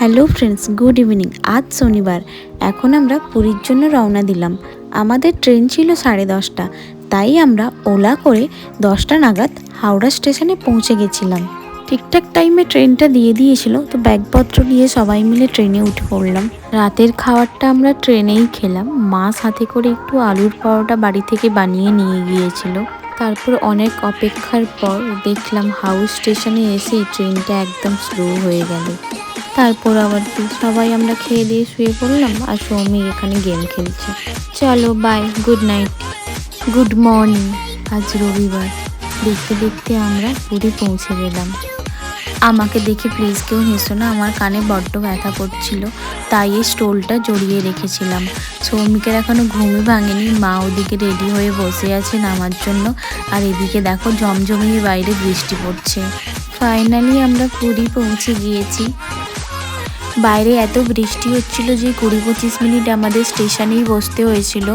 Hello friends, good evening. আজ শনিবার, এখন আমরা পুরীর জন্য রওনা দিলাম। আমাদের ট্রেন ছিল 10:30, তাই আমরা ওলা করে 10টা নাগাদ হাওড়া স্টেশনে পৌঁছে গেছিলাম। ঠিকঠাক টাইমে ট্রেনটা দিয়ে দিয়েছিল, তো ব্যাগপত্র নিয়ে সবাই মিলে ট্রেনে উঠে পড়লাম। রাতের খাবারটা আমরা ট্রেনেই খেলাম। মা সাথে করে একটু আলুর পরোটা বাড়ি থেকে বানিয়ে নিয়ে গিয়েছিল। তারপর অনেক অপেক্ষার পর দেখলাম হাওড়া স্টেশনে এসেই ট্রেনটা একদম স্লো হয়ে গেল। তারপর আবার সবাই আমরা খেয়ে দিয়ে শুয়ে পড়লাম, আর সৌমিক এখানে গেম খেলছে। চলো bye, good night, good morning. আজ রবিবার। দেখতে দেখতে আমরা পুরী পৌঁছে গেলাম। আমাকে দেখে প্লিজ কেউ হেসো না, আমার কানে বড্ড ব্যথা করছিল, তাই এই স্টোলটা জড়িয়ে রেখেছিলাম। সৌমিকের এখনও ঘুমই ভাঙেনি। মা ওদিকে রেডি হয়ে বসে আছে নামার জন্য, আর এদিকে দেখো জমজমিয়ে বাইরে বৃষ্টি পড়ছে। ফাইনালি আমরা পুরী পৌঁছে গিয়েছি। বাইরে এত বৃষ্টি হচ্ছিল যে 20-25 মিনিট আমাদের স্টেশনেই বসতে হয়েছিল।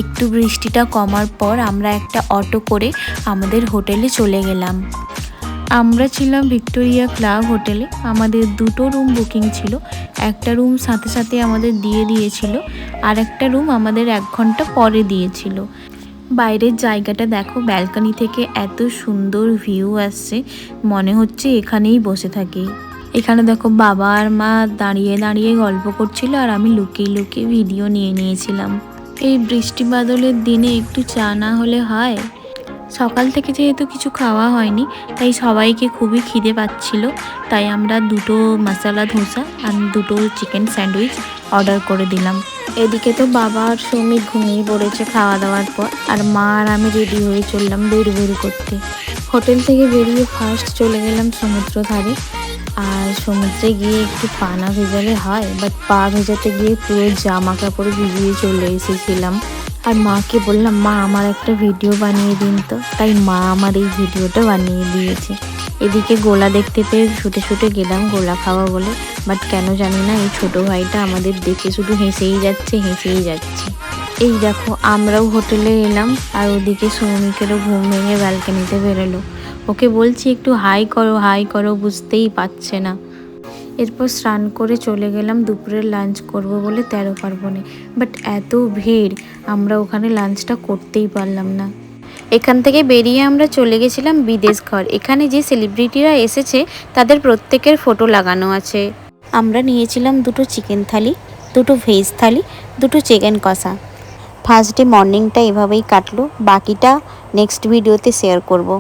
একটু বৃষ্টিটা কমার পর আমরা একটা অটো করে আমাদের হোটেলে চলে গেলাম। আমরা ছিলাম ভিক্টোরিয়া ক্লাব হোটেলে। আমাদের 2টো রুম বুকিং ছিল। একটা রুম সাথে সাথে আমাদের দিয়ে দিয়েছিল, আর একটা রুম আমাদের 1 ঘন্টা পরে দিয়েছিল। বাইরের জায়গাটা দেখো, ব্যালকনি থেকে এত সুন্দর ভিউ আসছে, মনে হচ্ছে এখানেই বসে থাকি। এখানে দেখো বাবা আর মা দাঁড়িয়ে দাঁড়িয়ে গল্প করছিল, আর আমি লুকিয়ে লুকিয়ে ভিডিও নিয়েছিলাম। এই বৃষ্টি বাদলের দিনে একটু চা না হলে হয়? সকাল থেকে যেহেতু কিছু খাওয়া হয়নি, তাই সবাইকে খুবই খিদে পাচ্ছিল, তাই আমরা 2টো মশলা ধোসা আর 2টো চিকেন স্যান্ডউইচ অর্ডার করে দিলাম। এদিকে তো বাবা আর সৌমিক ঘুমিয়ে পড়েছে খাওয়া দাওয়ার পর, আর মা আর আমি রেডি হয়ে চললাম বেরু করতে। হোটেল থেকে বেরিয়ে ফার্স্ট চলে গেলাম সমুদ্র ধারে। আর সমুদ্রে গিয়ে একটু পা না ভেজালে হয়, বাট পা ভেজাতে গিয়ে পুরো জামা কাপড় ভিজিয়ে চলে এসেছিলাম। আর মাকে বললাম, মা আমার একটা ভিডিও বানিয়ে দিন তো, তাই মা আমার এই ভিডিওটা বানিয়ে দিয়েছে। এদিকে গোলা দেখতে পেয়ে ছুটে ছুটে গেলাম গোলা খাওয়া বলে, বাট কেন জানি না এই ছোটো ভাইটা আমাদের দেখে শুধু হেসেই যাচ্ছে। এই দেখো আমরাও হোটেলে এলাম, আর ওদিকে সৌমিকেরও ঘুম ভেঙে ব্যালকনিতে বেরোলো। ওকে বলছি একটু হাই করো, বুঝতেই পারছে না। এরপর স্নান করে চলে গেলাম দুপুরের লাঞ্চ করব বলে 13 পার্বণে, বাট এত ভিড় আমরা ওখানে লাঞ্চটা করতেই পারলাম না। এখান থেকে বেরিয়ে আমরা চলে গেছিলাম বিদেশ ঘর। এখানে যে সেলিব্রিটিরা এসেছে তাদের প্রত্যেকের ফটো লাগানো আছে। আমরা নিয়েছিলাম 2টো চিকেন থালি, 2টো ভেজ থালি, 2টো চিকেন কষা। ফার্স্ট ডে মর্নিংটা এভাবেই কাটলো, বাকিটা নেক্সট ভিডিওতে শেয়ার করব।